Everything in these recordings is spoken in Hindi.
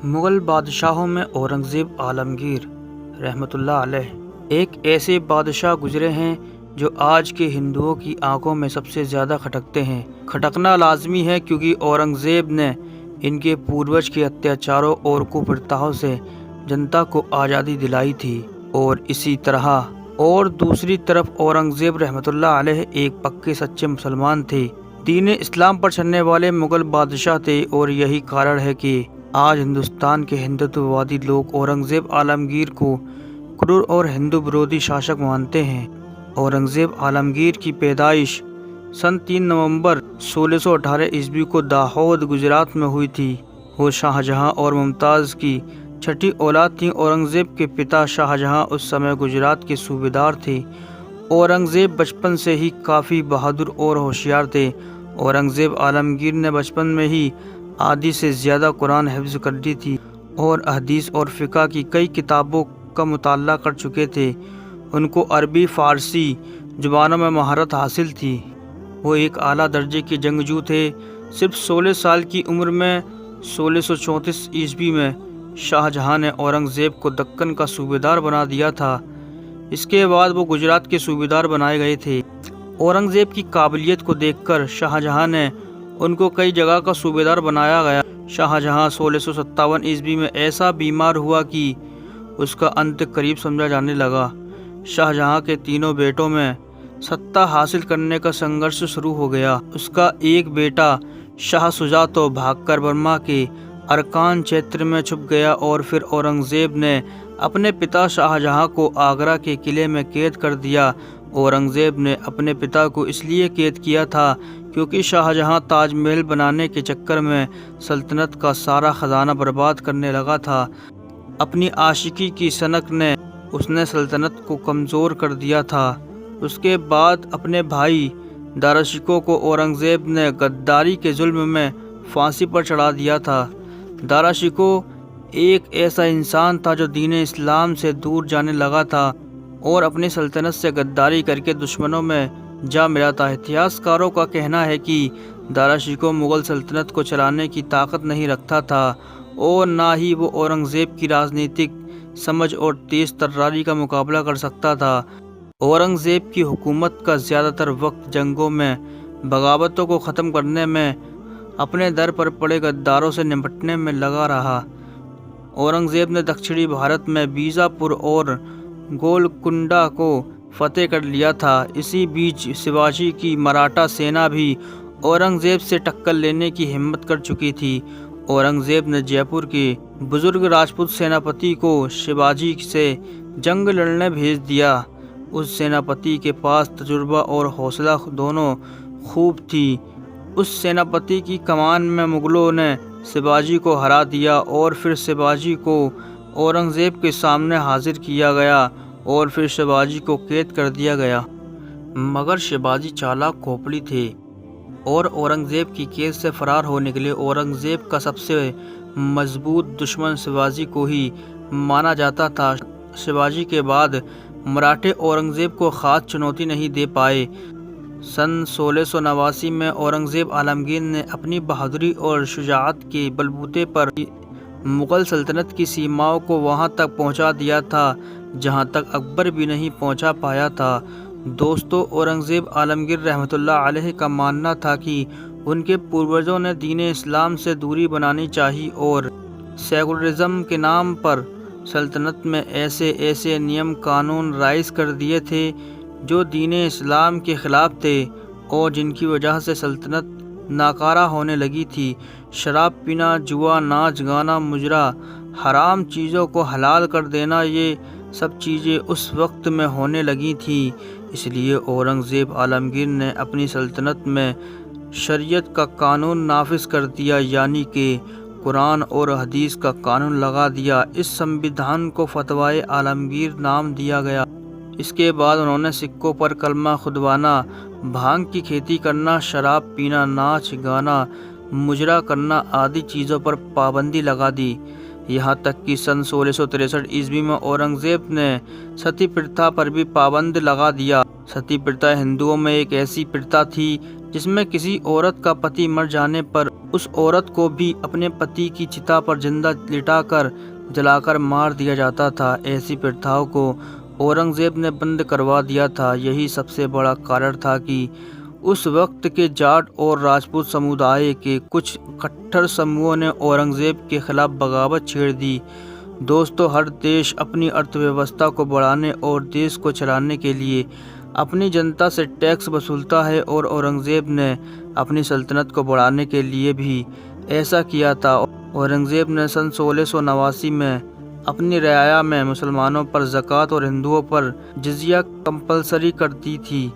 मुग़ल बादशाहों में औरंगज़ेब आलमगीर रहमतुल्लाह अलैह एक ऐसे बादशाह गुजरे हैं जो आज के हिंदुओं की आंखों में सबसे ज़्यादा खटकते हैं। खटकना लाजमी है क्योंकि औरंगज़ेब ने इनके पूर्वज के अत्याचारों और कुप्रथाओं से जनता को आज़ादी दिलाई थी। और इसी तरह और दूसरी तरफ औरंगज़ेब रहमतुल्लाह अलैह एक पक्के सच्चे मुसलमान थे। दीन इस्लाम पर चलने वाले मुग़ल बादशाह थे और यही कारण है कि आज हिंदुस्तान के हिंदुत्ववादी लोग औरंगज़ेब आलमगीर को क्रूर और हिंदू विरोधी शासक मानते हैं। औरंगज़ेब आलमगीर की पैदाइश सन 3 नवंबर 1618 ईस्वी को दाहोद गुजरात में हुई थी। वो शाहजहां और मुमताज़ की छठी औलाद थी। औरंगज़ेब के पिता शाहजहां उस समय गुजरात के सूबेदार थे। औरंगज़ेब बचपन से ही काफ़ी बहादुर और होशियार थे। औरंगज़ेब आलमगीर ने बचपन में ही आधी से ज़्यादा कुरान हिफ्ज़ कर ली थी और हदीस और फ़िक़्ह की कई किताबों का मुताला कर चुके थे। उनको अरबी फ़ारसी ज़ुबानों में महारत हासिल थी। वो एक आला दर्जे के जंगजू थे। सिर्फ 16 साल की उम्र में 1634 ईस्वी में शाहजहां ने औरंगज़ेब को दक्कन का सूबेदार बना दिया था। इसके बाद वो गुजरात के सूबेदार बनाए गए थे। औरंगज़ेब की काबिलियत को देखकर शाहजहां ने उनको कई जगह का सूबेदार बनाया गया। शाहजहां 1657 ईस्वी में ऐसा बीमार हुआ कि उसका अंत करीब समझा जाने लगा। शाहजहां के तीनों बेटों में सत्ता हासिल करने का संघर्ष शुरू हो गया। उसका एक बेटा शाह शुजा तो भागकर बर्मा के अरकान क्षेत्र में छुप गया और फिर औरंगज़ेब ने अपने पिता शाहजहां को आगरा के किले में कैद कर दिया। औरंगज़ेब ने अपने पिता को इसलिए कैद किया था क्योंकि शाहजहां ताजमहल बनाने के चक्कर में सल्तनत का सारा ख़जाना बर्बाद करने लगा था। अपनी आशिकी की सनक ने उसने सल्तनत को कमज़ोर कर दिया था। उसके बाद अपने भाई दारा शिकोह को औरंगज़ेब ने गद्दारी के जुल्म में फांसी पर चढ़ा दिया था। दारा शिकोह एक ऐसा इंसान था जो दीन इस्लाम से दूर जाने लगा था और अपनी सल्तनत से गद्दारी करके दुश्मनों में जा मिला था। इतिहासकारों का कहना है कि दारा शिकोह मुग़ल सल्तनत को चलाने की ताकत नहीं रखता था और ना ही वो औरंगज़ेब की राजनीतिक समझ और तेज़ तर्रारी का मुकाबला कर सकता था। औरंगज़ेब की हुकूमत का ज़्यादातर वक्त जंगों में, बगावतों को ख़त्म करने में, अपने दर पर पड़े गद्दारों से निपटने में लगा रहा। औरंगज़ेब ने दक्षिणी भारत में बीजापुर और गोलकुंडा को फतेह कर लिया था। इसी बीच शिवाजी की मराठा सेना भी औरंगज़ेब से टक्कर लेने की हिम्मत कर चुकी थी। औरंगज़ेब ने जयपुर के बुजुर्ग राजपूत सेनापति को शिवाजी से जंग लड़ने भेज दिया। उस सेनापति के पास तजुर्बा और हौसला दोनों खूब थी। उस सेनापति की कमान में मुग़लों ने शिवाजी को हरा दिया और फिर शिवाजी को औरंगज़ेब के सामने हाजिर किया गया और फिर शिवाजी को कैद कर दिया गया। मगर शिवाजी चालाक खोपड़ी थे और औरंगज़ेब की कैद से फरार होने के लिए औरंगज़ेब का सबसे मजबूत दुश्मन शिवाजी को ही माना जाता था। शिवाजी के बाद मराठे औरंगज़ेब को ख़ास चुनौती नहीं दे पाए। सन 1689 में औरंगज़ेब आलमगीर ने अपनी बहादुरी और शुजाअत के बलबूते पर मुग़ल सल्तनत की सीमाओं को वहां तक पहुंचा दिया था जहां तक अकबर भी नहीं पहुंचा पाया था। दोस्तों, औरंगज़ेब आलमगीर रहमतुल्लाह अलैह का मानना था कि उनके पूर्वजों ने दीन इस्लाम से दूरी बनानी चाहिए और सेकुलरिज़म के नाम पर सल्तनत में ऐसे ऐसे नियम कानून राइज कर दिए थे जो दीन इस्लाम के ख़िलाफ़ थे और जिनकी वजह से सल्तनत नाकारा होने लगी थी। शराब पीना, जुआ, नाच गाना, मुजरा, हराम चीज़ों को हलाल कर देना, ये सब चीज़ें उस वक्त में होने लगी थी। इसलिए औरंगज़ेब आलमगीर ने अपनी सल्तनत में शरीयत का कानून नाफिज कर दिया, यानी कि कुरान और हदीस का कानून लगा दिया। इस संविधान को फतवाए आलमगीर नाम दिया गया। इसके बाद उन्होंने सिक्कों पर कलमा खुदवाना, भांग की खेती करना, शराब पीना, नाच गाना, मुजरा करना आदि चीज़ों पर पाबंदी लगा दी। यहाँ तक कि सन 1663 ईस्वी में औरंगज़ेब ने सती प्रथा पर भी पाबंद लगा दिया। सती प्रथा हिंदुओं में एक ऐसी प्रथा थी जिसमें किसी औरत का पति मर जाने पर उस औरत को भी अपने पति की चिता पर जिंदा लिटाकर जलाकर मार दिया जाता था। ऐसी प्रथाओं को औरंगजेब ने बंद करवा दिया था। यही सबसे बड़ा कारण था कि उस वक्त के जाट और राजपूत समुदाय के कुछ कट्टर समूहों ने औरंगजेब के खिलाफ बगावत छेड़ दी। दोस्तों, हर देश अपनी अर्थव्यवस्था को बढ़ाने और देश को चलाने के लिए अपनी जनता से टैक्स वसूलता है और औरंगजेब ने अपनी सल्तनत को बढ़ाने के लिए भी ऐसा किया था। औरंगजेब ने सन 1689 में अपनी रियाया में मुसलमानों पर ज़कात और हिंदुओं पर जिजिया कंपलसरी कर दी थी।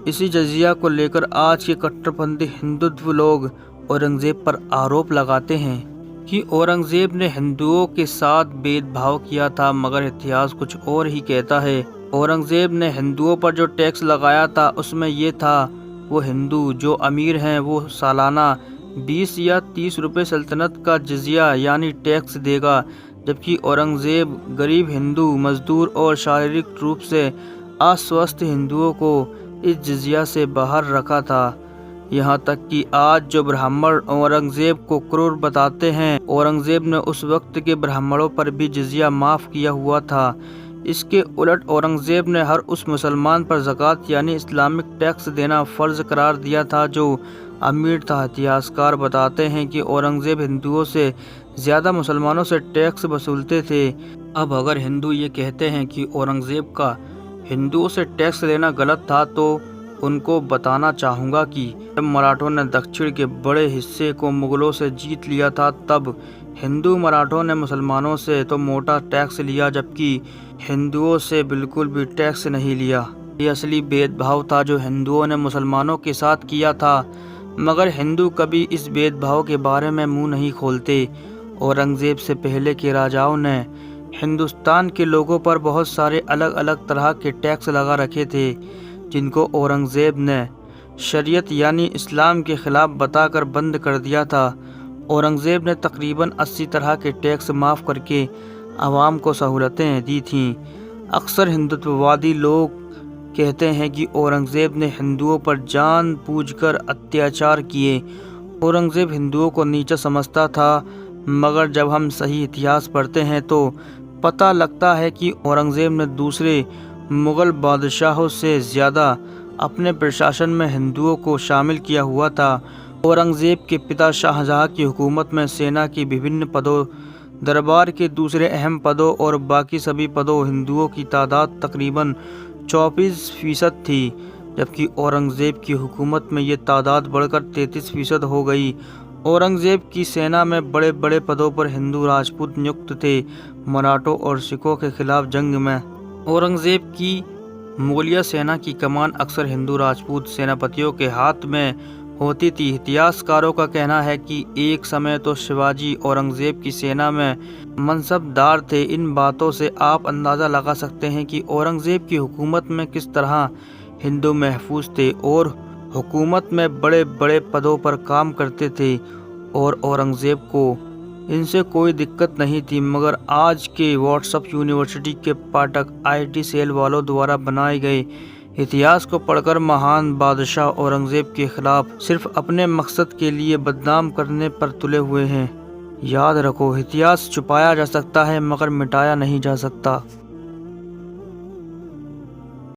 इसी जजिया को लेकर आज के कट्टरपंथी हिंदुत्व लोग औरंगजेब पर आरोप लगाते हैं कि औरंगजेब ने हिंदुओं के साथ भेदभाव किया था, मगर इतिहास कुछ और ही कहता है। औरंगजेब ने हिंदुओं पर जो टैक्स लगाया था उसमें ये था, वो हिंदू जो अमीर हैं वो सालाना 20 या 30 रुपये सल्तनत का जजिया यानी टैक्स देगा, जबकि औरंगजेब गरीब हिंदू, मजदूर और शारीरिक रूप से अस्वस्थ हिंदुओं को इस जजिया से बाहर रखा था। यहाँ तक कि आज जो ब्राह्मण औरंगजेब को क्रूर बताते हैं, औरंगजेब ने उस वक्त के ब्राह्मणों पर भी जजिया माफ़ किया हुआ था। इसके उलट औरंगजेब ने हर उस मुसलमान पर ज़कात यानी इस्लामिक टैक्स देना फ़र्ज करार दिया था जो अमीर था। इतिहासकार बताते हैं कि औरंगजेब हिंदुओं से ज़्यादा मुसलमानों से टैक्स वसूलते थे। अब अगर हिंदू ये कहते हैं कि औरंगजेब का हिंदुओं से टैक्स लेना गलत था, तो उनको बताना चाहूँगा कि जब मराठों ने दक्षिण के बड़े हिस्से को मुग़लों से जीत लिया था, तब हिंदू मराठों ने मुसलमानों से तो मोटा टैक्स लिया, जबकि हिंदुओं से बिल्कुल भी टैक्स नहीं लिया। ये असली भेदभाव था जो हिंदुओं ने मुसलमानों के साथ किया था, मगर हिंदू कभी इस भेदभाव के बारे में मुंह नहीं खोलते। औरंगजेब से पहले के राजाओं ने हिंदुस्तान के लोगों पर बहुत सारे अलग अलग तरह के टैक्स लगा रखे थे, जिनको औरंगजेब ने शरीयत यानी इस्लाम के ख़िलाफ़ बताकर बंद कर दिया था। औरंगजेब ने तकरीबन 80 तरह के टैक्स माफ़ करके आवाम को सहूलतें दी थीं। अक्सर हिंदुत्ववादी लोग कहते हैं कि औरंगजेब ने हिंदुओं पर जानबूझकर अत्याचार किए। औरंगजेब हिंदुओं को नीचा समझता था, मगर जब हम सही इतिहास पढ़ते हैं तो पता लगता है कि औरंगजेब ने दूसरे मुग़ल बादशाहों से ज़्यादा अपने प्रशासन में हिंदुओं को शामिल किया हुआ था। औरंगजेब के पिता शाहजहाँ की हुकूमत में सेना के विभिन्न पदों, दरबार के दूसरे अहम पदों और बाकी सभी पदों हिंदुओं की तादाद तकरीबन 24% थी, जबकि औरंगजेब की हुकूमत में ये तादाद बढ़कर 33% हो गई। औरंगजेब की सेना में बड़े बड़े पदों पर हिंदू राजपूत नियुक्त थे। मराठों और सिखों के खिलाफ जंग में औरंगजेब की मुगलिया सेना की कमान अक्सर हिंदू राजपूत सेनापतियों के हाथ में होती थी। इतिहासकारों का कहना है कि एक समय तो शिवाजी औरंगजेब की सेना में मनसबदार थे। इन बातों से आप अंदाज़ा लगा सकते हैं कि औरंगजेब की हुकूमत में किस तरह हिंदू महफूज थे और हुकूमत में बड़े बड़े पदों पर काम करते थे, और औरंगजेब को इनसे कोई दिक्कत नहीं थी। मगर आज के व्हाट्सएप यूनिवर्सिटी के पाठक IT सेल वालों द्वारा बनाए गए इतिहास को पढ़कर महान बादशाह औरंगजेब के खिलाफ सिर्फ अपने मकसद के लिए बदनाम करने पर तुले हुए हैं। याद रखो, इतिहास छुपाया जा सकता है मगर मिटाया नहीं जा सकता।